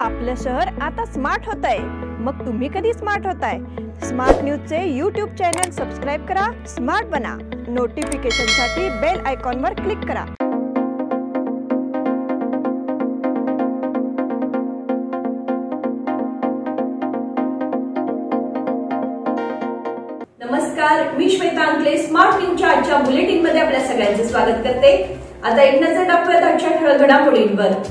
आपलं शहर आता स्मार्ट होतंय, मग तुम्ही कधी स्मार्ट होताय? स्मार्ट न्यूजचे YouTube चॅनल सबस्क्राइब करा, स्मार्ट बना. नोटिफिकेशनसाठी बेल आयकॉनवर क्लिक करा. नमस्कार, मी श्वेता अंकले. स्मार्ट न्यूजच्या आजच्या बुलेटिन मध्ये आपल्या सगळ्यांचे स्वागत करते. आता एक नजर टाकूयात आजच्या ठळक घडामोडींवर.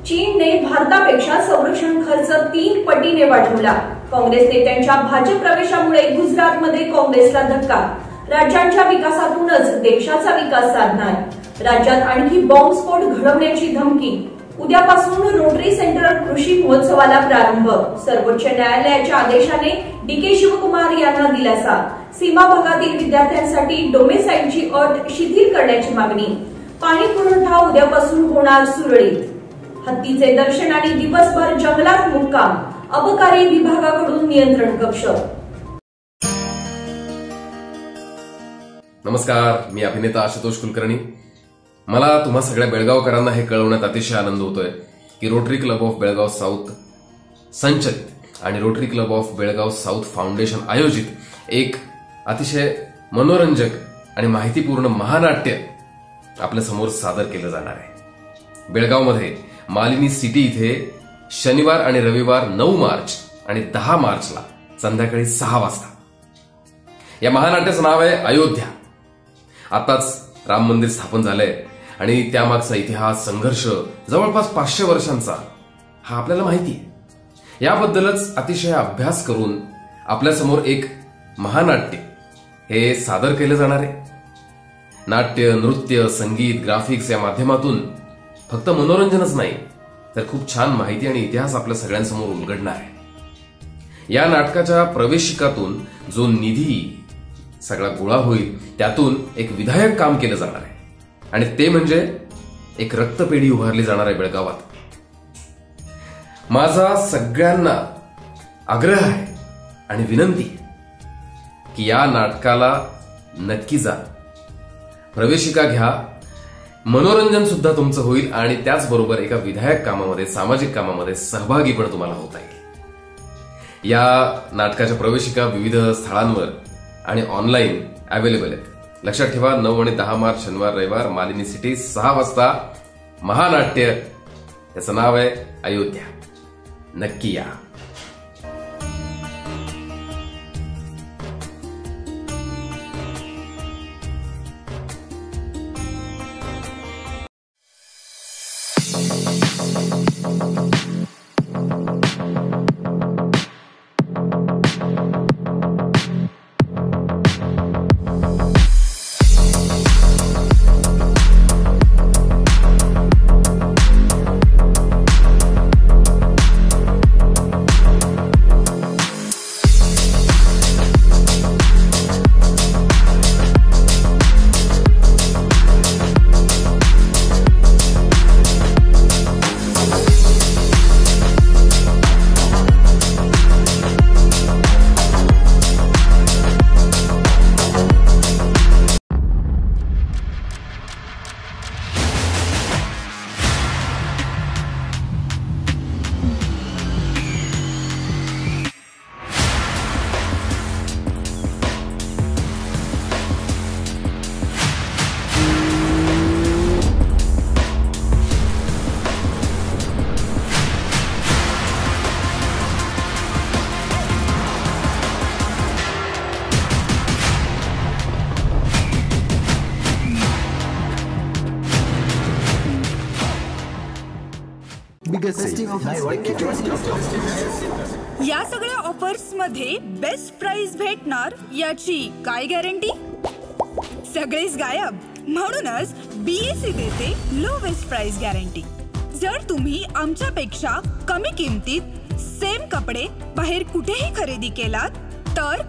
चीनने भारतापेक्षा संरक्षण खर्च 3 पटीने वाढवला. काँग्रेस नेत्यांच्या भाजप प्रवेशामुळे गुजरातमध्ये काँग्रेसला धक्का. राज्यांच्या विकासातूनच देशाचा विकास साधणार. राज्यात आणखी बॉम्बस्फोट घडवण्याची धमकी. उद्यापासून रोटरी सेंटर कृषी महोत्सवाला प्रारंभ. सर्वोच्च न्यायालयाच्या आदेशाने डी.के. शिवकुमार यांना दिलासा. सीमा भागातील विद्यार्थ्यांसाठी डोमेसाईलची अट शिथिल करण्याची मागणी. पाणी पुरवठा उद्यापासून होणार सुरळीत. हत्तीचे दर्शन आणि दिवसभर जंगलात मुक्काम. अबकारी विभागाकडून नियंत्रण कक्ष. नमस्कार, मी अभिनेता आशुतोष कुलकर्णी. मला तुम्हा सगळ्या बेळगावकरांना हे कळवण्यात अतिशय आनंद होतोय की rotary Club of Belgaum south संचलित आणि rotary Club of Belgaum south foundation आयोजित एक अतिशय मनोरंजक आणि माहितीपूर्ण महानाट्य आपल्या समोर सादर केलं जाणार आहे. बेळगावमध्ये मालिनी सिटी इथे शनिवार आणि रविवार 9 मार्च आणि 10 मार्चला संध्याकाळी 6 वाजता. या महानाट्याचं नाव आहे अयोध्या. आताच राम मंदिर स्थापन झालंय आणि त्यामागचा इतिहास, संघर्ष जवळपास 500 वर्षांचा हा आपल्याला माहिती आहे. याबद्दलच अतिशय अभ्यास करून आपल्यासमोर एक महानाट्य हे सादर केलं जाणार आहे. नाट्य, नृत्य, संगीत, ग्राफिक्स या माध्यमातून फक्त मनोरंजनच नाही तर खूप छान माहिती आणि इतिहास आपल्या सगळ्यांसमोर उलगडणार आहे. या नाटकाच्या प्रवेशिकातून जो निधी सगळा गोळा होईल त्यातून एक विधायक काम केलं जाणार आहे आणि ते म्हणजे एक रक्तपेढी उभारली जाणार आहे बेळगावात. माझा सगळ्यांना आग्रह आहे आणि विनंती की या नाटकाला नक्की जा, प्रवेशिका घ्या. मनोरंजन सुद्धा तुमचं होईल आणि त्याचबरोबर एका विधायक कामामध्ये, सामाजिक कामामध्ये सहभागी पण तुम्हाला होता येईल. या नाटकाच्या प्रवेशिका विविध स्थळांवर आणि ऑनलाईन अवेलेबल आहेत. लक्षात ठेवा, 9 आणि 10 मार्च शनिवार रविवार मालिनी सिटी 6 वाजता महानाट्य. त्याचं नाव आहे अयोध्या. नक्की या. या सगळ्या ऑफर्स मध्ये बेस्ट प्राइस भेटणार याची काय गॅरंटी? सगळेच गायब. म्हणूनच बीएससी देते लोवेस्ट प्राइस गॅरंटी. जर तुम्ही आमच्यापेक्षा कमी किमतीत सेम कपडे बाहेर कुठेही खरेदी केलात तर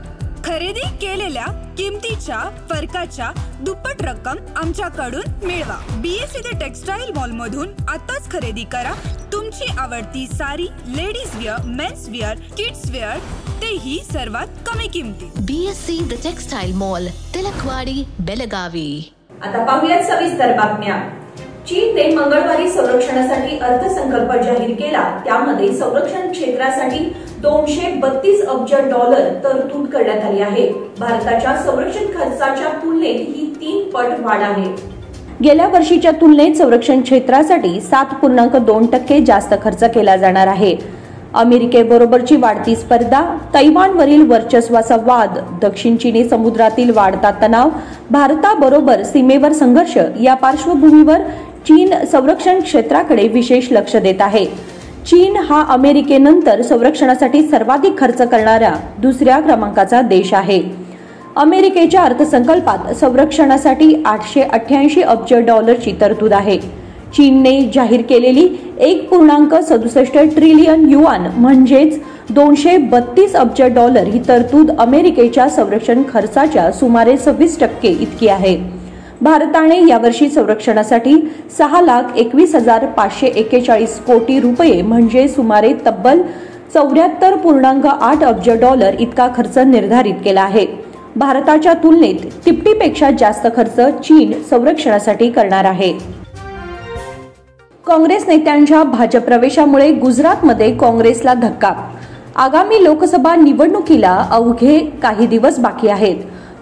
खरेदी केलेल्या किमतीच्या फरकाच्या दुप्पट रक्कम आमच्याकडून मिळवा. बीएससी द टेक्सटाईल मॉल मधून आताच खरेदी करा तुमची आवडती sari, ladies wear, men's wear, kids wear, तेही सर्वात कमी किमतीत. BSC the textile mall, Tilakwadi, Belagavi. आता पाहूयात सविस्तर बातम्या. चीनने मंगळवारी संरक्षणासाठी अर्थसंकल्प जाहीर केला. त्यामध्ये संरक्षण क्षेत्रासाठी $232 अब्ज तरतूद करण्यात आली आहे. भारताच्या संरक्षण खर्चाच्या तुलनेत ही 3 पट वाढ आहे. गेल्या वर्षीच्या तुलनेत संरक्षण क्षेत्रासाठी 7.2% जास्त खर्च केला जाणार आहे. अमेरिकेबरोबरची वाढती स्पर्धा, तैवानवरील वर्चस्वाचा वाद, दक्षिण चिनी समुद्रातील वाढता तणाव, भारताबरोबर सीमेवर संघर्ष या पार्श्वभूमीवर चीन संरक्षण क्षेत्राकडे विशेष लक्ष देत आहे. चीन हा अमेरिकेनंतर संरक्षणासाठी सर्वाधिक खर्च करणारा दुसऱ्या क्रमांकाचा देश आहे. अमेरिकेच्या अर्थसंकल्पात संरक्षणासाठी $888 अब्ज तरतूद आहे. चीनने जाहीर केलेली 1.67 ट्रिलियन युआन म्हणजेच $232 अब्ज ही तरतूद अमेरिकेच्या संरक्षण खर्चाच्या सुमारे 26% इतकी आहे. भारताने यावर्षी संरक्षणासाठी $6,21,541 कोटी म्हणजे सुमारे तब्बल $74.8 अब्ज इतका खर्च निर्धारित केला आहे. भारताच्या तुलनेत तिपटीपेक्षा जास्त खर्च चीन संरक्षणासाठी करणार आहे. काँग्रेस नेत्यांच्या भाजप प्रवेशामुळे गुजरातमध्ये काँग्रेसला धक्का. आगामी लोकसभा निवडणुकीला अवघे काही दिवस बाकी आहेत.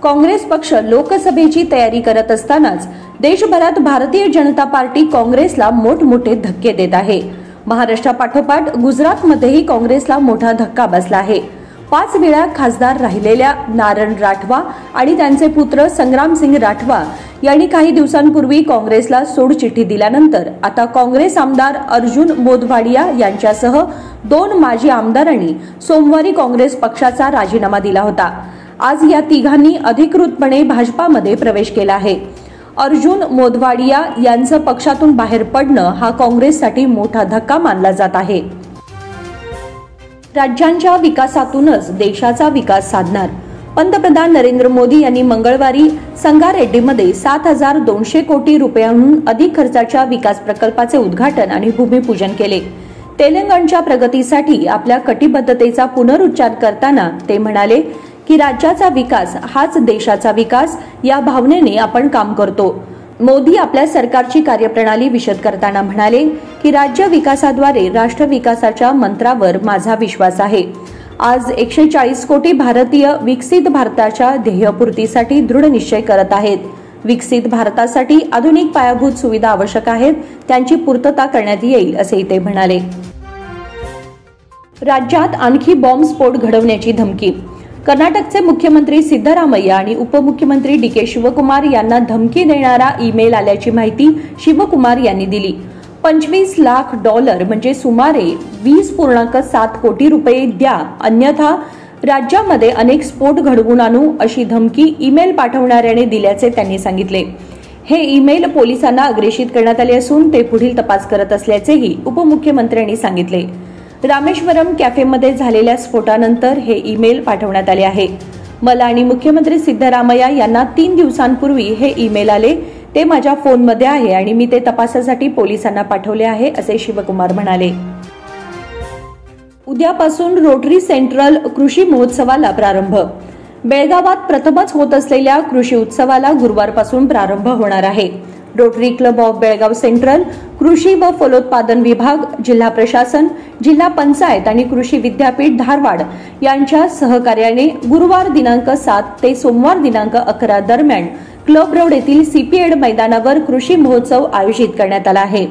काँग्रेस पक्ष लोकसभेची तयारी करत असतानाच देशभरात भारतीय जनता पार्टी काँग्रेसला मोठमोठे धक्के देत आहे. महाराष्ट्रापाठोपाठ गुजरातमध्येही काँग्रेसला मोठा धक्का बसला आहे. 5 वेळा खासदार राहिलेल्या नारण राठवा आणि त्यांचे पुत्र संग्रामसिंग राठवा यांनी काही दिवसांपूर्वी काँग्रेसला सोडचिठ्ठी दिल्यानंतर आता काँग्रेस आमदार अर्जुन मोधवाडिया यांच्यासह 2 माजी आमदारांनी सोमवारी काँग्रेस पक्षाचा राजीनामा दिला होता. आज या तिघांनी अधिकृतपणे भाजपामध्ये प्रवेश केला आहे. अर्जुन मोधवाडिया यांचं पक्षातून बाहेर पडणं हा काँग्रेससाठी मोठा धक्का मानला जात आहे. राज्यांच्या विकासातूनच देशाचा विकास साधणार. पंतप्रधान नरेंद्र मोदी यांनी मंगळवारी संगारेड्डीमध्ये 7,200 कोटी रुपयांहून अधिक खर्चाच्या विकास प्रकल्पाचे उद्घाटन आणि भूमिपूजन केले. तेलंगणच्या प्रगतीसाठी आपल्या कटिबद्धतेचा पुनरुच्चार करताना ते म्हणाले की राज्याचा विकास हाच देशाचा विकास या भावनेने आपण काम करतो. मोदी आपल्या सरकारची कार्यप्रणाली विशद करताना म्हणाले की राज्य विकासाद्वारे राष्ट्र विकासाच्या मंत्रावर माझा विश्वास आहे. आज 140 कोटी भारतीय विकसित भारताच्या ध्येयपूर्तीसाठी दृढ निश्चय करत आहेत. विकसित भारतासाठी आधुनिक पायाभूत सुविधा आवश्यक आहेत, त्यांची पूर्तता करण्यात येईल असे ते म्हणाले. राज्यात आणखी बॉम्बस्फोट घडवण्याची धमकी. कर्नाटकचे मुख्यमंत्री सिद्धरामय्या आणि उपमुख्यमंत्री डी.के. शिवकुमार यांना धमकी देणारा ईमेल आल्याची माहिती शिवकुमार यांनी दिली. $25 लाख म्हणजे सुमारे 20.7 कोटी रुपये द्या, अन्यथा राज्यामध्ये अनेक स्फोट घडवून आणू अशी धमकी ईमेल पाठवणाऱ्याने दिल्याचे त्यांनी सांगितले. हे ईमेल पोलिसांना अग्रेषित करण्यात आले असून ते पुढील तपास करत असल्याचेही उपमुख्यमंत्र्यांनी सांगितले. रामेश्वरम कॅफेमध्ये झालेल्या स्फोटानंतर हे ईमेल पाठवण्यात आले आहे. मला आणि मुख्यमंत्री सिद्धरामय्या यांना 3 दिवसांपूर्वी हे ईमेल आले. ते माझ्या फोनमध्ये आहे आणि मी ते तपासासाठी पोलिसांना पाठवले आहे असे शिवकुमार म्हणाले. उद्यापासून रोटरी सेंट्रल कृषी महोत्सवाला प्रारंभ. बेळगावात प्रथमच होत असलेल्या कृषी उत्सवाला गुरुवारपासून प्रारंभ होणार आहे. Rotary Club of Belgaum central, कृषी व फलोत्पादन विभाग, जिल्हा प्रशासन, जिल्हा पंचायत आणि कृषी विद्यापीठ धारवाड यांच्या सहकार्याने गुरुवार दिनांक 7 ते सोमवार दिनांक 11 दरम्यान क्लब रोड येथील सीपीएड मैदानावर कृषी महोत्सव आयोजित करण्यात आला आहे.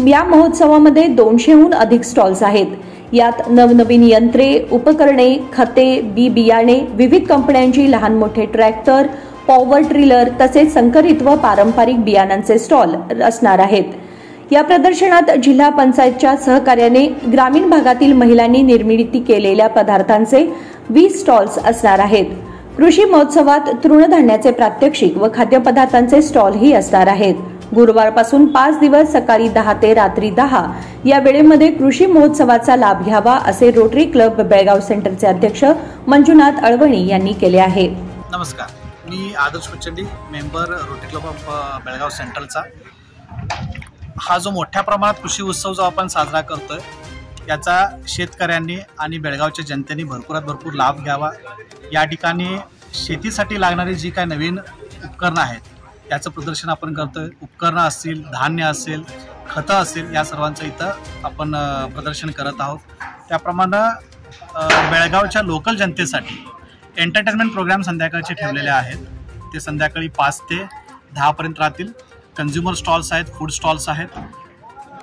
या महोत्सवामध्ये 200हून अधिक स्टॉल्स आहेत. यात नवनवीन यंत्रे, उपकरणे, खते, बियाणे, विविध कंपन्यांची लहान मोठे ट्रॅक्टर, पॉवर ट्रिलर तसेच संकरित व पारंपरिक बियाणांचे स्टॉल असणार आहेत. या प्रदर्शनात जिल्हा पंचायतच्या सहकार्याने ग्रामीण भागातील महिलांनी निर्मिती केलेल्या पदार्थांचे 20 स्टॉल्स असणार आहेत. कृषी महोत्सवात तृणधान्याचे प्रात्यक्षिक व खाद्यपदार्थांचे स्टॉलही असणार आहेत. गुरुवारपासून 5 दिवस सकाळी 10 ते रात्री 10 या वेळेमध्ये कृषी महोत्सवाचा लाभ घ्यावा असे रोटरी क्लब बेळगाव सेंटरचे अध्यक्ष मंजुनाथ अळवणी यांनी केले आहे. नमस्कार, मी Adarsh Kuchandi, member Rotary Club of Belgaum सेंट्रलचा. हा जो मोठ्या प्रमाणात कृषी उत्सव जो आपण साजरा करतोय याचा शेतकऱ्यांनी आणि बेळगावच्या जनतेने भरपूर लाभ घ्यावा. या ठिकाणी शेतीसाठी लागणारी जी काही नवीन उपकरणं आहेत याचं प्रदर्शन आपण करतोय. उपकरणं असतील, धान्य असेल, खतं असेल, या सर्वांचं इथं आपण प्रदर्शन करत आहोत. त्याप्रमाणे बेळगावच्या लोकल जनतेसाठी एंटरटेनमेंट प्रोग्राम संध्याकाळचे ठेवलेले आहेत. ते संध्याकाळी 5 ते 10 पर्यंत राहतील. कन्झ्युमर स्टॉल्स आहेत, फूड स्टॉल्स आहेत.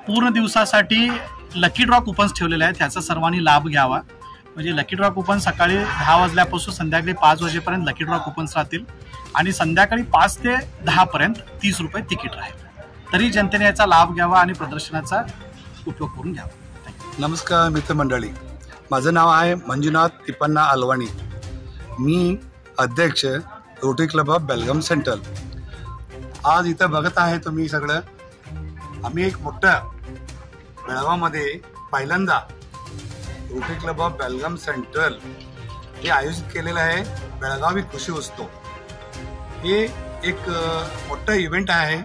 पूर्ण दिवसासाठी लकी ड्रॉ कुपन्स ठेवलेले आहेत. ह्याचा सर्वांनी लाभ घ्यावा. म्हणजे लकी ड्रॉ कुपन सकाळी 10 वाजल्यापासून संध्याकाळी 5 वाजेपर्यंत लकी ड्रॉ कुपन्स राहतील आणि संध्याकाळी 5 ते 10 पर्यंत 30 रुपये तिकीट राहील. तरी जनतेने याचा लाभ घ्यावा आणि प्रदर्शनाचा उपयोग करून घ्यावा. नमस्कार मित्रमंडळी, माझं नाव आहे मंजुनाथ तिप्पण्णा अलवाणी. मी अध्यक्ष rotary Club of Belgaum central. आज इथं बघत आहे तुम्ही सगळं, आम्ही एक मोठं बेळगावमध्ये पहिल्यांदा rotary Club of Belgaum central हे आयोजित केलेलं आहे. बेळगावी कृषी उत्सव हे एक मोठं इव्हेंट आहे.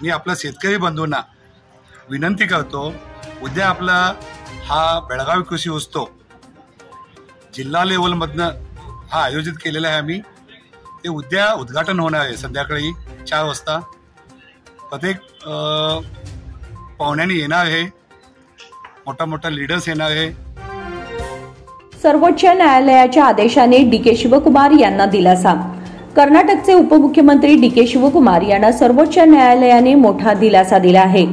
मी आपल्या शेतकरी बंधूंना विनंती करतो, उद्या आपला हा बेळगावी कृषी उत्सव जिल्हा लेवलमधनं हा आयोजित केलेला आहे. आम्ही ते उद्या उद्घाटन होणार आहे संध्याकाळी 4 वाजता. प्रत्येक पाहुण्यांनी येणार आहे, मोठा लीडर्स येणार आहे. सर्वोच्च न्यायालयाच्या आदेशाने डी.के. शिवकुमार यांना दिलासा. कर्नाटकचे उपमुख्यमंत्री डी.के. शिवकुमार यांना सर्वोच्च न्यायालयाने मोठा दिलासा दिला आहे.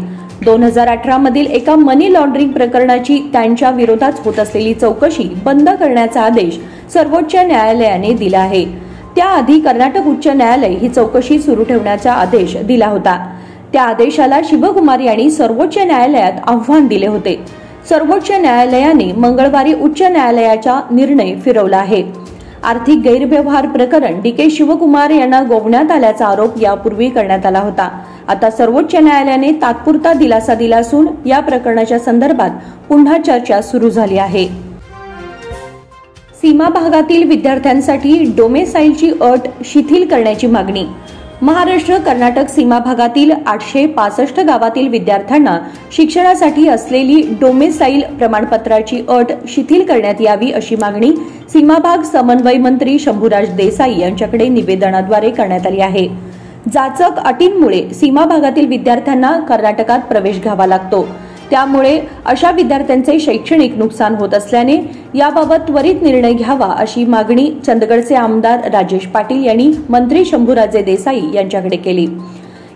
2018 मधील एका मनी लॉन्ड्रिंग प्रकरणाची त्यांच्या विरोधात होत असलेली चौकशी बंद करण्याचा आदेश सर्वोच्च न्यायालयाने दिला आहे. त्याआधी कर्नाटक उच्च न्यायालय ही चौकशी सुरू ठेवण्याचा आदेश दिला होता. त्या आदेशाला शिवकुमार यांनी सर्वोच्च न्यायालयात आव्हान दिले होते. सर्वोच्च न्यायालयाने मंगळवारी उच्च न्यायालयाचा निर्णय फिरवला आहे. आर्थिक गैरव्यवहार प्रकरण डी.के. शिवकुमार यांना गोवण्यात आल्याचा आरोप यापूर्वी करण्यात आला होता. आता सर्वोच्च न्यायालयाने तात्पुरता दिलासा दिला असून या प्रकरणाच्या संदर्भात पुन्हा चर्चा सुरू झाली आहे. सीमा भागातील विद्यार्थ्यांसाठी डोमेसाईलची अट शिथिल करण्याची मागणी. महाराष्ट्र कर्नाटक सीमा भागातील 865 गावातील विद्यार्थ्यांना शिक्षणासाठी असलेली डोमेसाईल प्रमाणपत्राची अट शिथिल करण्यात यावी अशी मागणी सीमा भाग समन्वय मंत्री शंभूराज देसाई यांच्याकडे निवेदनाद्वारे करण्यात आली आहे. जाचक अटींमुळे सीमा भागातील विद्यार्थ्यांना कर्नाटकात प्रवेश घ्यावा लागतो. त्यामुळे अशा विद्यार्थ्यांचे शैक्षणिक नुकसान होत असल्याने याबाबत त्वरित निर्णय घ्यावा अशी मागणी चंदगडचे आमदार राजेश पाटील यांनी मंत्री शंभूराजे देसाई यांच्याकडे केली.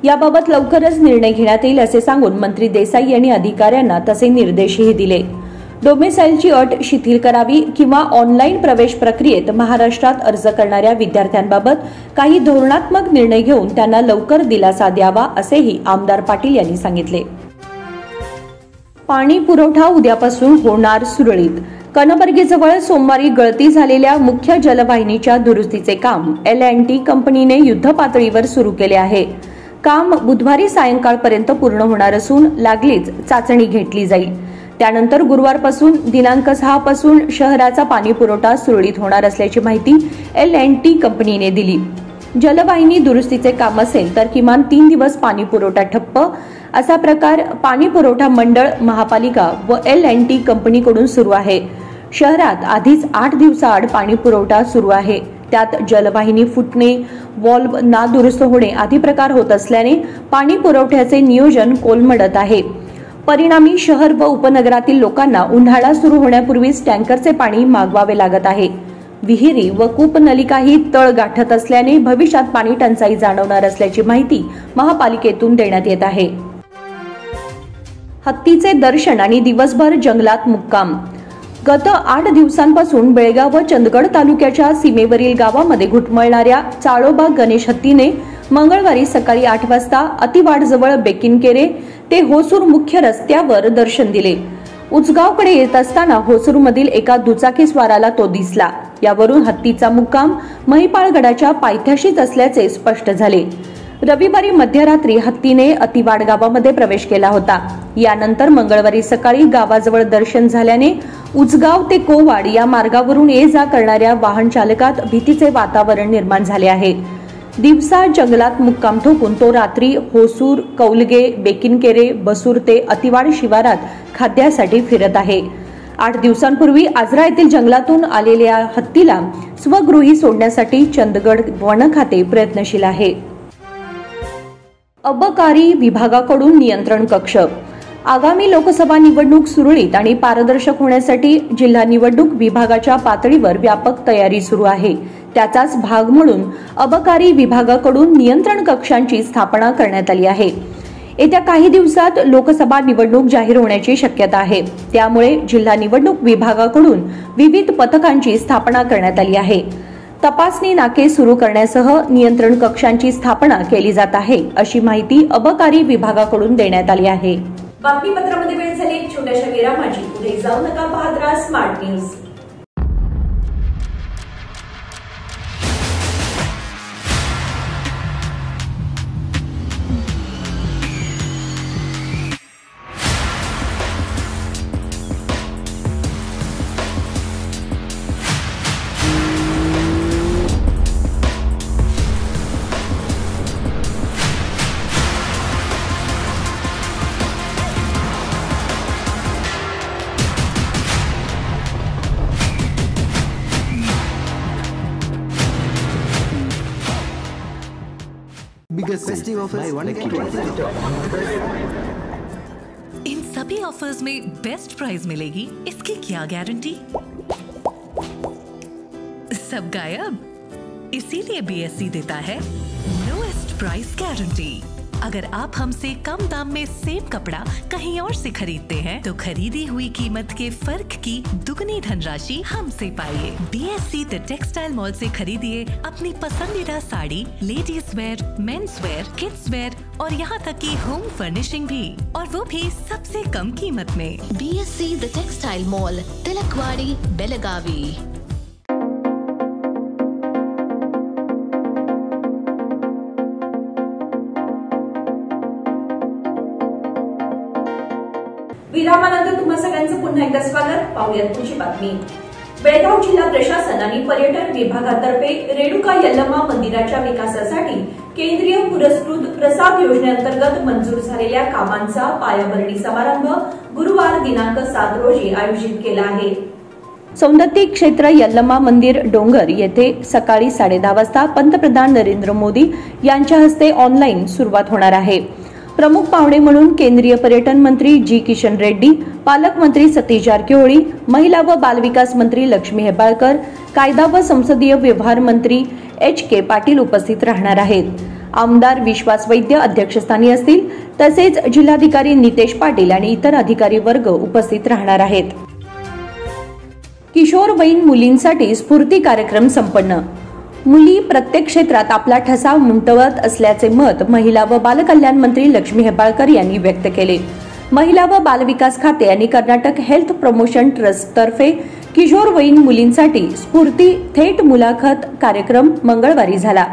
याबाबत लवकरच निर्णय घेण्यात येईल असे सांगून मंत्री देसाई यांनी अधिकाऱ्यांना तसे निर्देशही दिले. डोमेसाईलची अट शिथिल करावी किंवा ऑनलाईन प्रवेश प्रक्रियेत महाराष्ट्रात अर्ज करणाऱ्या विद्यार्थ्यांबाबत काही धोरणात्मक निर्णय घेऊन त्यांना लवकर दिलासा द्यावा असेही आमदार पाटील यांनी सांगितले. पाणी पुरवठा उद्यापासून होणार सुरळीत. कनबर्गीजवळ सोमवारी गळती झालेल्या मुख्य जलवाहिनीच्या दुरुस्तीचे काम L&T कंपनीने युद्धपातळीवर सुरू केले आहे. काम बुधवारी सायंकाळपर्यंत पूर्ण होणार असून लागलीच चाचणी घेतली जाईल. त्यानंतर गुरुवारपासून दिनांक 6 पासून शहराचा पाणी पुरवठा सुरळीत होणार असल्याची माहिती L&T कंपनीने दिली. जलवाहिनी दुरुस्तीचे काम असेल तर किमान 3 दिवस पाणी पुरवठा ठप्प असा प्रकार पाणी पुरवठा मंडळ, महापालिका व L&T कंपनीकडून सुरू आहे. शहरात आधीच 8 दिवसाआड पाणी पुरवठा सुरू आहे. त्यात जलवाहिनी फुटणे, व्हॉल्व्ह नादुरुस्त होणे आदी प्रकार होत असल्याने पाणी पुरवठ्याचे नियोजन कोलमडत आहे. परिणामी शहर व उपनगरातील लोकांना उन्हाळा सुरू होण्यापूर्वीच टँकरचे पाणी मागवावे लागत आहे. विहिरी व कूपनलिकाही तळ गाठत असल्याने भविष्यात पाणी टंचाई जाणवणार असल्याची माहिती महापालिकेतून देण्यात येत आहे. हत्तीचे दर्शन आणि दिवसभर जंगलात मुक्काम. गत 8 दिवसांपासून बेळगाव व चंदगड तालुक्याच्या सीमेवरील गावामध्ये घुटमळणाऱ्या चाळोबा गणेश हत्तीने मंगळवारी सकाळी 8 वाजता अतिवाडजवळ बेकिनकेरे ते होसूर मुख्य रस्त्यावर दर्शन दिले. उचगावकडे येत असताना होसूरमधील एका दुचाकीस्वाराला तो दिसला. यावरून हत्तीचा मुक्काम महिपाळगडाच्या पायथ्याशीच असल्याचे स्पष्ट झाले. रविवारी मध्यरात्री हत्तीने अतिवाड गावामध्ये प्रवेश केला होता. यानंतर मंगळवारी सकाळी गावाजवळ दर्शन झाल्याने उचगाव ते कोवाड या मार्गावरून ये जा करणाऱ्या वाहन चालकात भीतीचे वातावरण निर्माण झाले आहे. दिवसा जंगलात मुक्काम ठोकून तो रात्री होसूर, कौलगे, बेकिनकेरे, बसूर ते अतिवाड शिवारात खाद्यासाठी फिरत आहे. 8 दिवसांपूर्वी आजरा येथील जंगलातून आलेल्या हत्तीला स्वगृही सोडण्यासाठी चंदगड वन खाते प्रयत्नशील आहे. अबकारी विभागाकडून नियंत्रण कक्ष. आगामी लोकसभा निवडणूक सुरळीत आणि पारदर्शक होण्यासाठी जिल्हा निवडणूक विभागाच्या पातळीवर व्यापक तयारी सुरू आहे. त्याचाच भाग म्हणून अबकारी विभागाकडून नियंत्रण कक्षांची स्थापना करण्यात आली आहे. येत्या काही दिवसात लोकसभा निवडणूक जाहीर होण्याची शक्यता आहे. त्यामुळे जिल्हा निवडणूक विभागाकडून विविध पथकांची स्थापना करण्यात आली आहे. तपासणी नाके सुरू करण्यासह नियंत्रण कक्षांची स्थापना केली जात आहे, अशी माहिती अबकारी विभागाकडून देण्यात आली आहे. बातमीपत्रामध्ये वेळ झाली एक छोट्याशा विरामाची. पुढे जाऊ नका, पाहत राहा स्मार्ट न्यूज. इन सभी ऑफर्स में बेस्ट प्राइस मिलेगी, इसकी क्या गारंटी? सब गायब, इसीलिए बीएससी देता है लोएस्ट प्राइस गारंटी. अगर आप हमसे कम दाम में सेम कपड़ा कहीं और से खरीदते हैं तो खरीदी हुई कीमत के फर्क की दुगनी धनराशि हमसे पाइए. बीएससी द टेक्सटाइल मॉल से खरीदिए अपनी पसंदीदा sari, ladies wear, men's wear, kids wear और यहाँ तक की होम फर्निशिंग भी, और वो भी सबसे कम कीमत में. BSC the textile mall, Tilakwadi, Belagavi. विरामानंतर तुम्हा सगळ्यांचं पुन्हा एकदा स्वागत. पाहूयात पुढची बातमी. बेळगाव जिल्हा प्रशासन आणि पर्यटन विभागातर्फे रेणुका यल्लम्मा मंदिराच्या विकासासाठी केंद्रीय पुरस्कृत प्रसाद योजनेअंतर्गत मंजूर झालेल्या कामांचा पायाभरणी समारंभ गुरुवार दिनांक 7 रोजी आयोजित केला आहे. सौंदत्ती क्षेत्र यल्लम्मा मंदिर डोंगर येथे सकाळी 10:30 वाजता पंतप्रधान नरेंद्र मोदी यांच्या हस्ते ऑनलाईन सुरुवात होणार आहे. प्रमुख पाहुणे म्हणून केंद्रीय पर्यटन मंत्री जी किशन रेड्डी, पालकमंत्री सतीश जारकिहोळी, महिला व बालविकास मंत्री लक्ष्मी हेब्बाळकर, कायदा व संसदीय व्यवहार मंत्री HK पाटील उपस्थित राहणार आहेत. आमदार विश्वास वैद्य अध्यक्षस्थानी असतील, तसेच जिल्हाधिकारी नितेश पाटील आणि इतर अधिकारी वर्ग उपस्थित राहणार आहेत. किशोरवयीन मुलींसाठी स्फूर्ती कार्यक्रम संपन्न. मुली प्रत्येक क्षेत्रात आपला ठसा उमटवत असल्याचे मत महिला व बालकल्याण मंत्री लक्ष्मी हेब्बाळकर यांनी व्यक्त केले. महिला व बालविकास खाते आणि कर्नाटक हेल्थ प्रमोशन ट्रस्ट तर्फे किशोरवयीन मुलींसाठी स्फूर्ती थेट मुलाखत कार्यक्रम मंगळवारी झाला.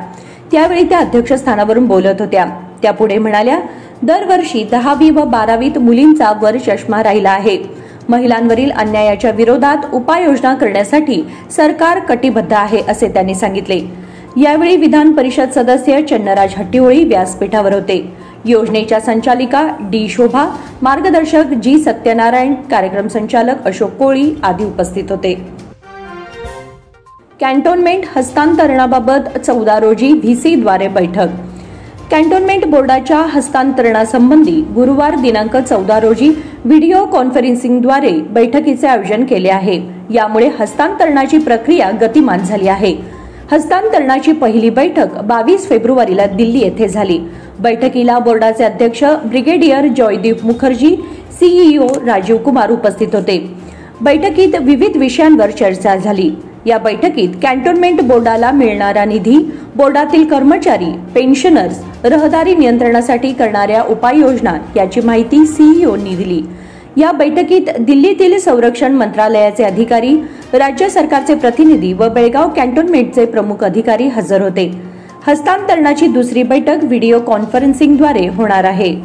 त्यावेळी त्या अध्यक्षस्थानावरून बोलत होत्या. त्या पुढे म्हणाल्या, दरवर्षी 10वी व 12वीत मुलींचा वर चष्मा राहिला आहे. महिलांवरील अन्यायाच्या विरोधात उपाययोजना करण्यासाठी सरकार कटिबद्ध आहे, असे त्यांनी सांगितले. यावेळी विधान परिषद सदस्य चन्नराज हट्टीहोळी व्यासपीठावर होते. योजनेच्या संचालिका डी शोभा, मार्गदर्शक जी सत्यनारायण, कार्यक्रम संचालक अशोक कोळी आदी उपस्थित होते. कॅन्टोन्मेंट हस्तांतरणाबाबत 14 रोजी व्हीसीद्वारे बैठक. कॅन्टोन्मेंट बोर्डाच्या हस्तांतरणासंबंधी गुरुवार दिनांक 14 रोजी व्हिडिओ कॉन्फरन्सिंगद्वारे बैठकीचे आयोजन केले आहे. यामुळे हस्तांतरणाची प्रक्रिया गतिमान झाली आहे. हस्तांतरणाची पहिली बैठक 22 फेब्रुवारीला दिल्ली येथे झाली. बैठकीला बोर्डाचे अध्यक्ष ब्रिगेडियर जॉयदीप मुखर्जी, सीईओ राजीव कुमार उपस्थित होते. बैठकीत विविध विषयांवर चर्चा झाली. या बैठकीत कॅन्टोन्मेंट बोर्डाला मिळणारा निधी, बोर्डातील कर्मचारी, पेन्शनर्स, रहदारी नियंत्रणासाठी करणाऱ्या उपाययोजना याची माहिती सीईओनी दिली. या बैठकीत दिल्लीतील संरक्षण मंत्रालयाचे अधिकारी, राज्य सरकारचे प्रतिनिधी व बेळगाव कॅन्टोन्मेंटचे प्रमुख अधिकारी हजर होते. हस्तांतरणाची दुसरी बैठक व्हिडिओ कॉन्फरन्सिंगद्वारे होणार आहे.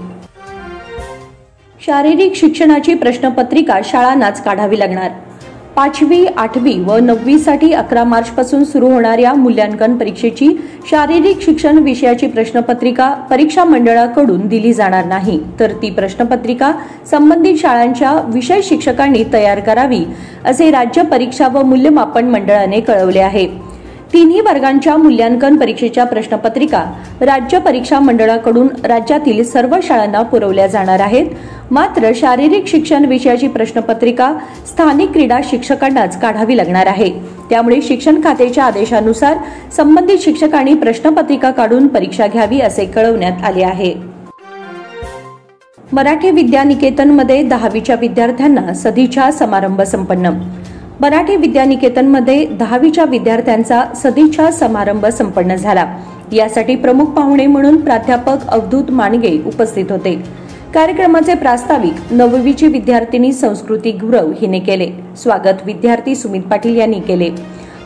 शारीरिक शिक्षणाची प्रश्नपत्रिका शाळांनाच काढावी लागणार. 5वी, 8वी व 9वी साठी 11 मार्च पासून सुरू होणाऱ्या मूल्यांकन परीक्षेची शारीरिक शिक्षण विषयाची प्रश्नपत्रिका परीक्षा मंडळाकडून दिली जाणार नाही, तर ती प्रश्नपत्रिका संबंधित शाळांच्या विषय शिक्षकांनी तयार करावी, असे राज्य परीक्षा व मूल्यमापन मंडळाने कळवले आहे. तिन्ही वर्गांच्या मूल्यांकन परीक्षेच्या प्रश्नपत्रिका राज्य परीक्षा मंडळाकडून राज्यातील सर्व शाळांना पुरवल्या जाणार आहेत. मात्र शारीरिक शिक्षण विषयाची प्रश्नपत्रिका स्थानिक क्रीडा शिक्षकांनाच काढावी लागणार आहे. त्यामुळे शिक्षण खात्याच्या आदेशानुसार संबंधित शिक्षकांनी प्रश्नपत्रिका काढून परीक्षा घ्यावी असे कळवण्यात आले आहे. मराठी विद्यानिकेतनमध्ये 10वीच्या विद्यार्थ्यांना सदिच्छा समारंभ संपन्न. मराठी विद्यानिकेतनमध्ये 10वीच्या विद्यार्थ्यांचा सदिच्छा समारंभ संपन्न झाला. यासाठी प्रमुख पाहुणे म्हणून प्राध्यापक अवधूत माणगे उपस्थित होते. कार्यक्रमाचे प्रास्ताविक 9वीची विद्यार्थिनी संस्कृती गुरव हिने केले. स्वागत विद्यार्थी सुमित पाटील यांनी केले.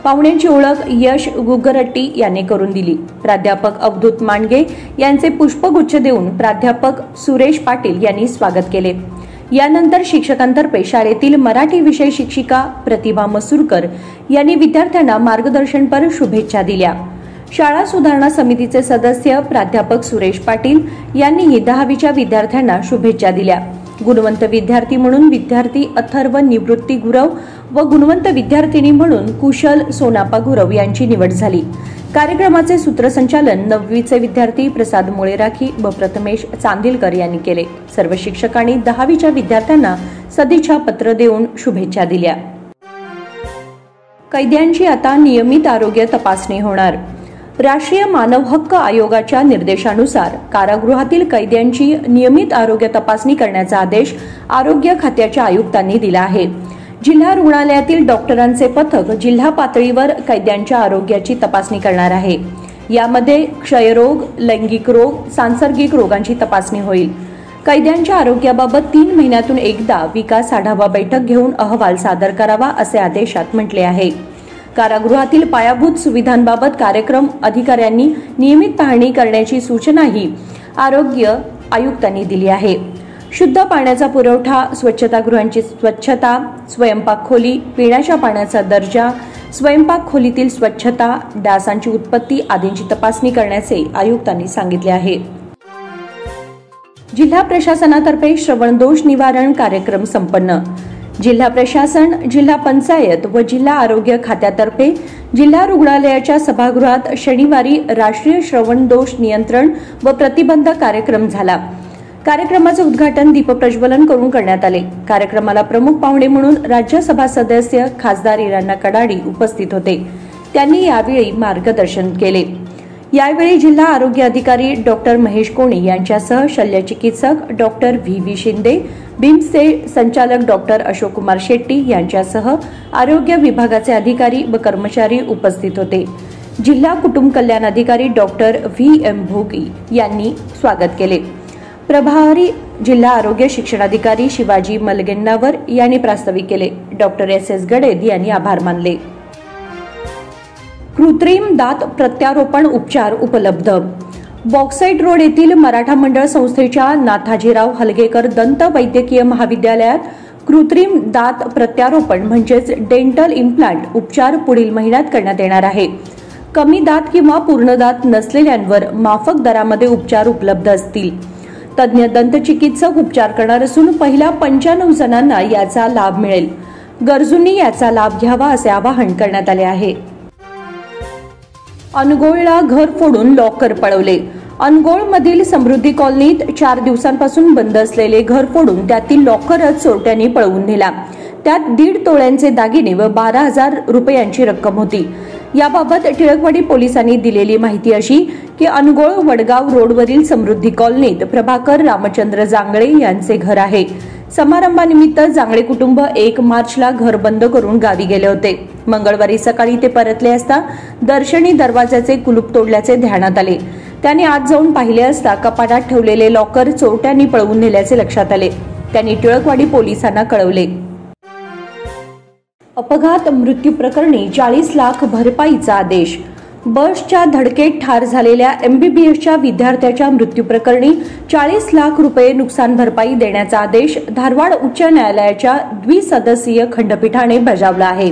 पाहुण्यांची ओळख यश गुगरट्टी यांनी करून दिली. प्राध्यापक अवधूत माणगे यांचे पुष्पगुच्छ देऊन प्राध्यापक सुरेश पाटील यांनी स्वागत केले. यानंतर शिक्षकांतर्फे शाळेतील मराठी विषय शिक्षिका प्रतिभा मसूरकर यांनी विद्यार्थ्यांना मार्गदर्शनपर शुभेच्छा दिल्या. शाळा सुधारणा समितीचे सदस्य प्राध्यापक सुरेश पाटील यांनीही 10वीच्या विद्यार्थ्यांना शुभेच्छा दिल्या. गुणवंत विद्यार्थी म्हणून विद्यार्थी अथर्व निवृत्ती गुरव व गुणवंत विद्यार्थिनी म्हणून कुशल सोनापा गुरव यांची निवड झाली. कार्यक्रमाचे सूत्रसंचालन 9वीचे विद्यार्थी प्रसाद मोळेराखी व प्रथमेश चांदिलकर यांनी केले. सर्व शिक्षकांनी 10वीच्या विद्यार्थ्यांना सदिच्छा पत्र देऊन शुभेच्छा दिल्या. कैद्यांची आता नियमित आरोग्य तपासणी होणार. राष्ट्रीय मानव हक्क आयोगाच्या निर्देशानुसार कारागृहातील कैद्यांची नियमित आरोग्य तपासणी करण्याचा आदेश आरोग्य खात्याच्या आयुक्तांनी दिला आहे. जिल्हा रुग्णालयातील डॉक्टरांचे पथक जिल्हा पातळीवर कैद्यांच्या आरोग्याची तपासणी करणार आहे. यामध्ये क्षयरोग, लैंगिक रोग, सांसर्गिक रोगांची तपासणी होईल. कैद्यांच्या आरोग्याबाबत 3 महिन्यातून एकदा विकास आढावा बैठक घेऊन अहवाल सादर करावा असे आदेशात म्हटले आहे. कारागृहातील पायाभूत सुविधांबाबत कार्यक्रम अधिकाऱ्यांनी नियमित पाहणी करण्याची सूचनाही आरोग्य आयुक्तांनी दिली आहे. शुद्ध पाण्याचा पुरवठा, स्वच्छतागृहांची स्वच्छता, स्वयंपाक खोली, पिण्याच्या पाण्याचा दर्जा, स्वयंपाक खोलीतील स्वच्छता, डासांची उत्पत्ती आदींची तपासणी करण्याचे आयुक्तांनी सांगितले आहे. जिल्हा प्रशासनातर्फे श्रवण दोष निवारण कार्यक्रम संपन्न. जिल्हा प्रशासन, जिल्हा पंचायत व जिल्हा आरोग्य खात्यातर्फे जिल्हा रुग्णालयाच्या सभागृहात शनिवारी राष्ट्रीय श्रवण दोष नियंत्रण व प्रतिबंध कार्यक्रम झाला. कार्यक्रमाचे उद्घाटन दीपप्रज्वलन करून करण्यात आले. कार्यक्रमाला प्रमुख पाहुणे म्हणून राज्यसभा सदस्य खासदार इराणा कडाडी उपस्थित होते. त्यांनी यावेळी मार्गदर्शन केले. यावेळी जिल्हा आरोग्य अधिकारी डॉक्टर महेश कोणी यांच्यासह शल्यचिकित्सक डॉक्टर व्ही शिंदे, बिम्सचे संचालक डॉक्टर अशोक कुमार शेट्टी यांच्यासह आरोग्य विभागाचे अधिकारी व कर्मचारी उपस्थित होते. जिल्हा कुटुंब कल्याण अधिकारी डॉक्टर VM भोगी यांनी स्वागत केले. प्रभारी जिल्हा आरोग्य शिक्षणाधिकारी शिवाजी मलगेन्नावर यांनी प्रास्ताविक केले. डॉक्टर SS गडेद यांनी आभार मानले. कृत्रिम दात प्रत्यारोपण उपचार उपलब्ध. बॉक्साईट रोड येथील मराठा मंडळ संस्थेच्या नाथाजीराव हलगेकर दंत वैद्यकीय महाविद्यालयात कृत्रिम दात प्रत्यारोपण म्हणजेच डेंटल इम्प्लांट उपचार पुढील महिन्यात करण्यात येणार आहे. कमी दात किंवा पूर्ण दात नसलेल्यांवर माफक दरामध्ये उपचार उपलब्ध असतील. तज्ज्ञ दंतचिकित्सक उपचार करणार असून पहिल्या 95 जणांना याचा लाभ मिळेल. गरजूंनी याचा लाभ घ्यावा असे आवाहन करण्यात आले आहे. अनगोळला घर फोडून लॉकर पळवले. अनगोळमधील समृद्धी कॉलनीत 4 दिवसांपासून बंद असलेले घर फोडून त्यातील लॉकरच चोरट्यांनी पळवून नेला. त्यात 1.5 तोळ्यांचे दागिने व 12,000 रुपयांची रक्कम होती. याबाबत टिळकवाडी पोलिसांनी दिलेली माहिती अशी की अनगोळ वडगाव रोडवरील समृद्धी कॉलनीत प्रभाकर रामचंद्र जांगळे यांचे घर आहे. समारंभानिमित्त जांगळे कुटुंब 1 मार्चला घर बंद करून गावी गेले होते. मंगळवारी सकाळी ते परतले असता दर्शनी दरवाजाचे कुलूप तोडल्याचे ध्यानात आले. त्यांनी आत जाऊन पाहिले असता कपाटात ठेवलेले लॉकर चोरट्यांनी पळवून नेल्याचे लक्षात आले. त्यांनी टिळकवाडी पोलिसांना कळवले. अपघात मृत्यू प्रकरणी 40 लाख भरपाईचा आदेश. बसच्या धडकेत ठार झालेल्या MBBSच्या विद्यार्थ्याच्या मृत्यू प्रकरणी 40 लाख रुपये नुकसान भरपाई देण्याचा आदेश धारवाड उच्च न्यायालयाच्या द्विसदस्यीय खंडपीठाने बजावला आहे.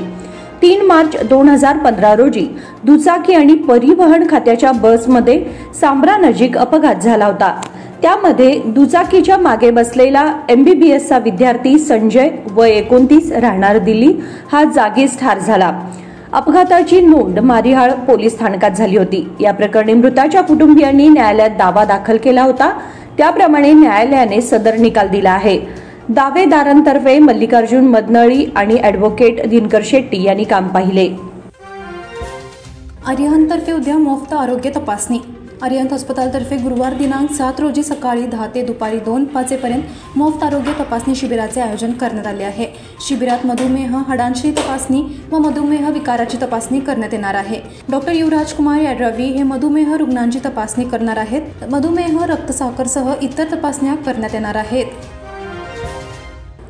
3 मार्च 2015 रोजी दुचाकी आणि परिवहन खात्याच्या बसमध्ये सांब्रा नजीक अपघात झाला होता. त्यामध्ये दुचाकीच्या मागे बसलेला MBBSचा विद्यार्थी संजय वय 29 राहणार दिल्ली हा जागीच ठार झाला. अपघाताची नोंद मारिहाळ पोलीस स्थानकात झाली होती. या प्रकरणी मृताच्या कुटुंबियांनी न्यायालयात दावा दाखल केला होता. त्याप्रमाणे न्यायालयाने सदर निकाल दिला आहे. दावेदारांतर्फे मल्लिकार्जुन मदनळी आणि ॲडव्होकेट दिनकर शेट्टी यांनी काम पाहिले. अरिहंततर्फे उद्या मोफत आरोग्य तपासणी. अरिहंत अस्पतालतर्फे गुरुवार दिनांक 7 रोजी सकाळी 10 ते दुपारी 2 वाजेपर्यंत मोफत आरोग्य तपासणी शिबिराचे आयोजन करण्यात आले आहे. शिबिरात मधुमेह, हाडांची तपासणी व मधुमेह विकाराची तपासणी करण्यात येणार आहे. डॉक्टर युवराज कुमार यादवी हे मधुमेह रुग्णांची तपासणी करणार आहेत. मधुमेह, रक्तसाखरसह इतर तपासण्या करण्यात येणार आहेत.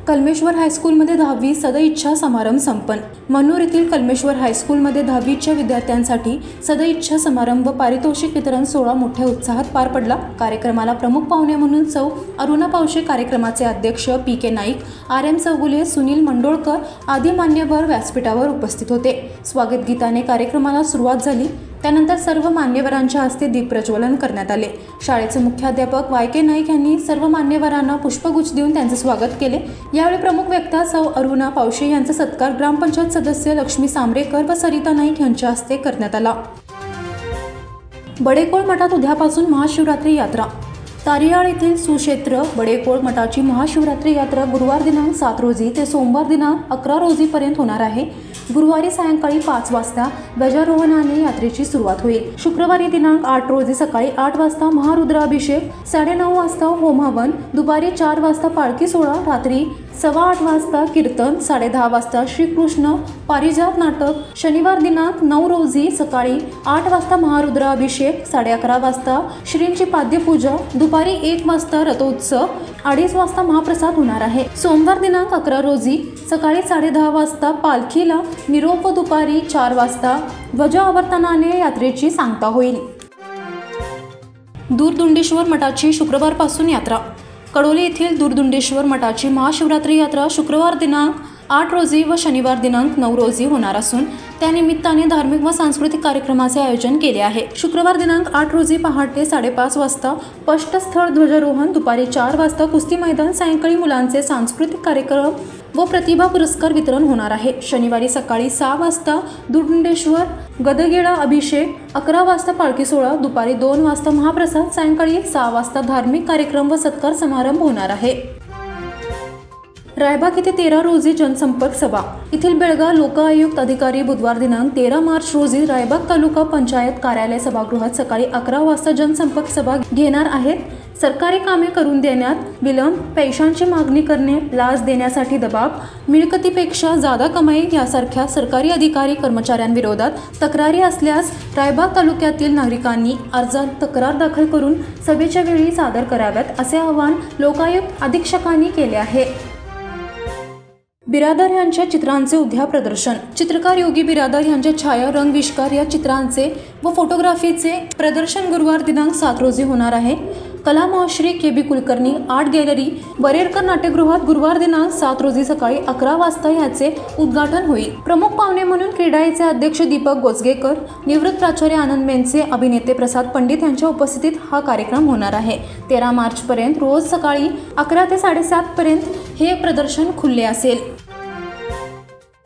कलमेश्वर हायस्कूलमध्ये 10वी सदइच्छा समारंभ संपन्न. मनोर येथील कलमेश्वर हायस्कूलमध्ये 10वीच्या विद्यार्थ्यांसाठी सदइच्छा समारंभ व पारितोषिक वितरण सोहळा मोठ्या उत्साहात पार पडला. कार्यक्रमाला प्रमुख पाहुणे म्हणून सौ अरुणा पावशे, कार्यक्रमाचे अध्यक्ष PK नाईक, RM चौगुले, सुनील मंडोळकर आदी मान्यवर व्यासपीठावर उपस्थित होते. स्वागत गीताने कार्यक्रमाला सुरुवात झाली. त्यानंतर सर्व मान्यवरांच्या हस्ते दीप प्रज्वलन करण्यात आले. शाळेचे मुख्याध्यापक YK नाईक यांनी सर्व मान्यवरांना पुष्पगुच्छ देऊन त्यांचे स्वागत केले. यावेळी प्रमुख वक्त्या सौ अरुणा पावशे यांचा सत्कार ग्रामपंचायत सदस्य लक्ष्मी सांबरेकर व सरिता नाईक यांच्या हस्ते करण्यात आला. बडेकोळ मठात उद्यापासून महाशिवरात्री यात्रा. तारियाळ येथील सुक्षेत्र बडेकोळ मठाची महाशिवरात्री यात्रा गुरुवार दिनांक 7 रोजी ते सोमवार दिनांक 11 रोजीपर्यंत होणार आहे. गुरुवारी सायंकाळी 5 वाजता ध्वजारोहणाने यात्रेची सुरुवात होईल. शुक्रवारी दिनांक 8 रोजी सकाळी 8 वाजता महारुद्राभिषेक, 9:30 वाजता होमहवन, दुपारी 4 वाजता पालखी सोहळा, रात्री 8:15 वाजता कीर्तन, 10:30 वाजता श्रीकृष्ण पारिजात नाटक. शनिवार दिनांक 9 रोजी सकाळी 8 वाजता महारुद्राभिषेक, 11:30 वाजता श्रींची पाद्यपूजा, दुपारी 1 वाजता रथोत्सव, 2:30 वाजता महाप्रसाद होणार आहे. सोमवार दिनांक 11 रोजी सकाळी 10:30 वाजता पालखीला निरोप व दुपारी 4 वाजता ध्वजावर्तनाने यात्रेची सांगता होईल. दूरदुंडेश्वर मठाची शुक्रवारपासून यात्रा. कडोली येथील दूरदुंडेश्वर मठाची महाशिवरात्री यात्रा शुक्रवार दिनांक 8 रोजी व शनिवार दिनांक 9 रोजी होणार असून त्यानिमित्ताने धार्मिक व सांस्कृतिक कार्यक्रमाचे आयोजन केले आहे. शुक्रवार दिनांक 8 रोजी पहाटे 5:30 वाजता पष्टस्थळ ध्वजारोहण, दुपारी 4 वाजता कुस्ती मैदान, सायंकाळी मुलांचे सांस्कृतिक कार्यक्रम व प्रतिभा पुरस्कार वितरण होणार आहे. शनिवारी सकाळी 6 वाजता दूरदुंडेश्वर गदगेळा अभिषेक, 11 वाजता पालखी सोहळा, दुपारी 2 वाजता महाप्रसाद, सायंकाळी 6 वाजता धार्मिक कार्यक्रम व सत्कार समारंभ होणार आहे. रायबाग येथे 13 रोजी जनसंपर्क सभा. येथील बेळगाव लोक आयुक्त अधिकारी बुधवार दिनांक 13 मार्च रोजी रायबाग तालुका पंचायत कार्यालय सभागृहात सकाळी 11 वाजता जनसंपर्क सभा घेणार आहेत. सरकारी कामे करून देण्यात विलंब, पैशांची मागणी करणे, लाच देण्यासाठी दबाव, मिळकतीपेक्षा जादा कमाई यासारख्या सरकारी अधिकारी कर्मचाऱ्यांविरोधात तक्रारी असल्यास रायबाग तालुक्यातील नागरिकांनी अर्जात तक्रार दाखल करून सभेच्या वेळी सादर कराव्यात असे आवाहन लोकायुक्त अधीक्षकांनी केले आहे. बिरादर यांच्या चित्रांचे उद्या प्रदर्शन. चित्रकार योगी बिरादर यांच्या छाया, रंगविष्कार या चित्रांचे व फोटोग्राफीचे प्रदर्शन गुरुवार दिनांक 7 रोजी होणार आहे. कला महोश्री KB कुलकर्णी आर्ट गॅलरी, बरेडकर नाट्यगृहात गुरुवार दिनांक 7 रोजी सकाळी 11 वाजता याचे उद्घाटन होईल. प्रमुख पाहुणे म्हणून क्रीडाईचे अध्यक्ष दीपक गोचगेकर, निवृत्त प्राचार्य आनंद मेनसे, अभिनेते प्रसाद पंडित यांच्या उपस्थितीत हा कार्यक्रम होणार आहे. 13 मार्चपर्यंत रोज सकाळी 11 ते 7:30 पर्यंत हे प्रदर्शन खुले असेल.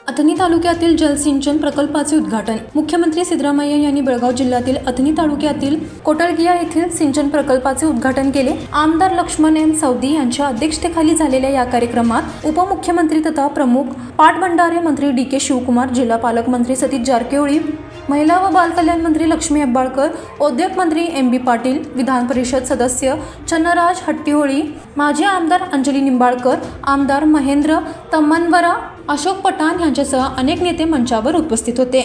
अथणी तालुक्यातील जलसिंचन प्रकल्पाचे उद्घाटन. मुख्यमंत्री सिद्धरामय्या यांनी बेळगाव जिल्ह्यातील अथणी तालुक्यातील कोटळगिया येथील सिंचन प्रकल्पाचे उद्घाटन केले. आमदार लक्ष्मण M. सौदी यांच्या अध्यक्षतेखाली झालेल्या या कार्यक्रमात उपमुख्यमंत्री तथा प्रमुख पाटबंधारे मंत्री DK शिवकुमार, जिल्हा पालकमंत्री सतीश जारकिहोळी, महिला व बालकल्याण मंत्री लक्ष्मी हेब्बाळकर, उद्योग मंत्री MB पाटील, विधान परिषद सदस्य चन्नराज हट्टीहोळी, माजी आमदार अंजली निंबाळकर, आमदार महेंद्र तम्मनवरा, अशोक पठाण यांच्यासह अनेक नेते मंचावर उपस्थित होते.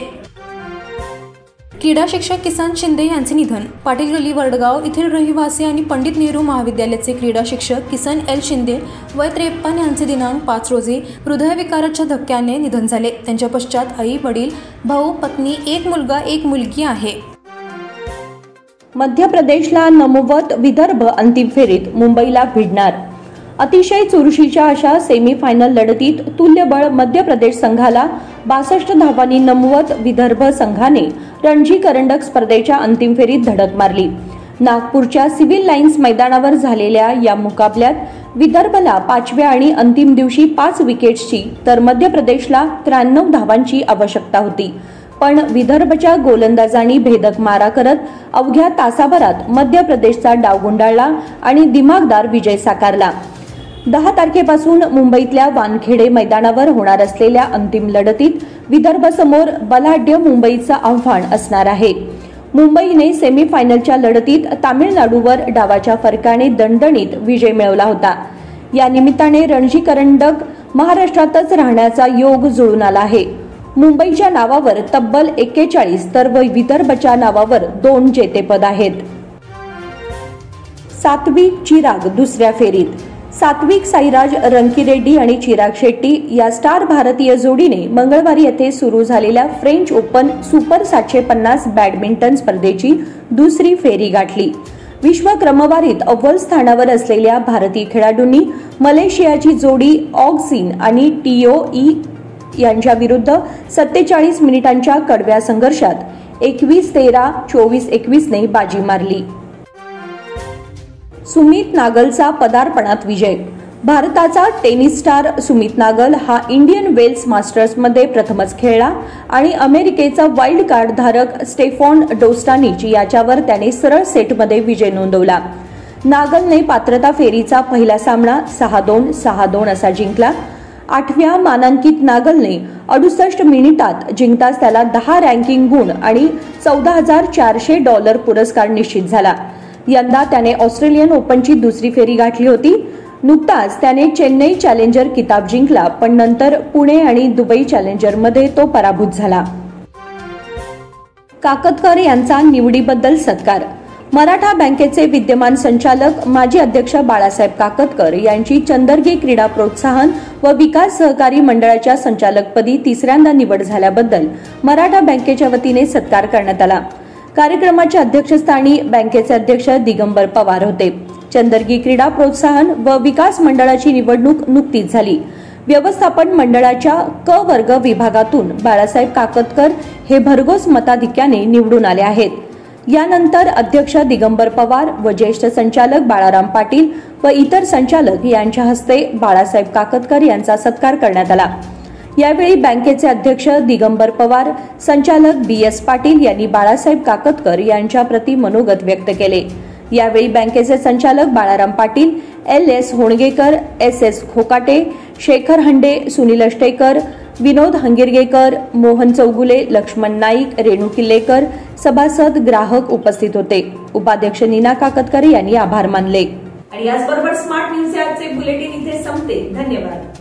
क्रीडा शिक्षक किसन शिंदे यांचे निधन. पाटील गल्ली वडगाव येथील रहिवासी आणि पंडित नेहरू महाविद्यालयाचे क्रीडा शिक्षक किसन L. शिंदे वय 53 यांचे दिनांक 5 रोजी हृदयविकाराच्या धक्क्याने निधन झाले. त्यांच्या पश्चात आई, वडील, भाऊ, पत्नी, 1 मुलगा 1 मुलगी आहे. मध्य प्रदेशला नमवत विदर्भ अंतिम फेरीत मुंबईला भिडणार. अतिशय चुरशीच्या अशा सेमीफायनल लढतीत तुल्यबळ मध्य प्रदेश संघाला 62 धावांनी नमवत विदर्भ संघाने रणजी करंडक स्पर्धेच्या अंतिम फेरीत धडक मारली. नागपूरच्या सिव्हिल लाईन्स मैदानावर झालेल्या या मुकाबल्यात विदर्भला 5व्या आणि अंतिम दिवशी 5 विकेट्सची तर मध्य प्रदेशला 93 धावांची आवश्यकता होती. पण विदर्भच्या गोलंदाजांनी भेदक मारा करत अवघ्या तासाभरात मध्य प्रदेशचा डाव गुंडाळला आणि दिमागदार विजय साकारला. 10 तारखेपासून मुंबईतल्या वानखेडे मैदानावर होणार असलेल्या अंतिम लढतीत विदर्भसमोर बलाढ्य मुंबईचं आव्हान असणार आहे. मुंबईने सेमीफायनलच्या लढतीत तामिळनाडूवर डावाच्या फरकाने दणदणीत विजय मिळवला होता. या निमित्ताने रणजी करंडक महाराष्ट्रातच राहण्याचा योग जुळून आला आहे. मुंबईच्या नावावर तब्बल 41 तर विदर्भच्या नावावर 2 जेतेपद आहेत. सात्विक चिराग दुसऱ्या फेरीत. सात्विक साईराज रंकीरेड्डी आणि चिराग शेट्टी या स्टार भारतीय जोडीने मंगळवारी येथे सुरू झालेल्या फ्रेंच ओपन सुपर 750 बॅडमिंटन स्पर्धेची दुसरी फेरी गाठली. विश्व क्रमवारीत अव्वल स्थानावर असलेल्या भारतीय खेळाडूंनी मलेशियाची जोडी ऑगसिन आणि टिओ ई यांच्या विरुद्ध 47 मिनिटांच्या कडव्या संघर्षात 21-13, 24-21 ने बाजी मारली. सुमित नागलचा पदार्पणात विजय. भारताचा टेनिस स्टार सुमित नागल हा इंडियन वेल्स मास्टर्समध्ये प्रथमच खेळला आणि अमेरिकेचा वाईल्ड कार्ड धारक स्टेफॉन डोस्टानिच याच्यावर त्याने सरळ सेटमध्ये विजय नोंदवला. नागलने पात्रता फेरीचा पहिला सामना 6-2, 6-2 असा जिंकला. 8व्या मानांकित नागलने 68 मिनिटात जिंकताच त्याला 10 रँकिंग गुण आणि $14,400 पुरस्कार निश्चित झाला. यंदा त्याने ऑस्ट्रेलियन ओपनची दुसरी फेरी गाठली होती. नुकताच त्याने चेन्नई चॅलेंजर किताब जिंकला, पण नंतर पुणे आणि दुबई चॅलेंजरमध्ये तो पराभूत झाला. काकतकर यांचा निवडीबद्दल सत्कार. मराठा बँकेचे विद्यमान संचालक माजी अध्यक्ष बाळासाहेब काकतकर यांची चंदरगी क्रीडा प्रोत्साहन व विकास सहकारी मंडळाच्या संचालकपदी तिसऱ्यांदा निवड झाल्याबद्दल मराठा बँकेच्या वतीने सत्कार करण्यात आला. कार्यक्रमाच्या अध्यक्षस्थानी बँकेचे अध्यक्ष दिगंबर पवार होते. चंदरगी क्रीडा प्रोत्साहन व विकास मंडळाची निवडणूक नुकतीच झाली. व्यवस्थापन मंडळाच्या क वर्ग विभागातून बाळासाहेब काकतकर हे भरघोस मताधिक्याने निवडून आले आहेत. यानंतर अध्यक्ष दिगंबर पवार व ज्येष्ठ संचालक बाळाराम पाटील व इतर संचालक यांच्या हस्ते बाळासाहेब काकतकर यांचा सत्कार करण्यात आला. यावेळी बँकेचे अध्यक्ष दिगंबर पवार, संचालक BS पाटील यांनी बाळासाहेब काकतकर यांच्या प्रती मनोगत व्यक्त केले. यावेळी बँकेचे संचालक बाळाराम पाटील, LS होणगेकर, SS खोकाटे, शेखर हंडे, सुनील अष्टेकर, विनोद हंगिरगेकर, मोहन चौगुले, लक्ष्मण नाईक, रेणू किल्लेकर, सभासद, ग्राहक उपस्थित होते. उपाध्यक्ष नीना काकतकर यांनी आभार मानले. आणि याचबरोबर स्मार्ट न्यूजचे आजचे बुलेटिन इथे संपते. धन्यवाद.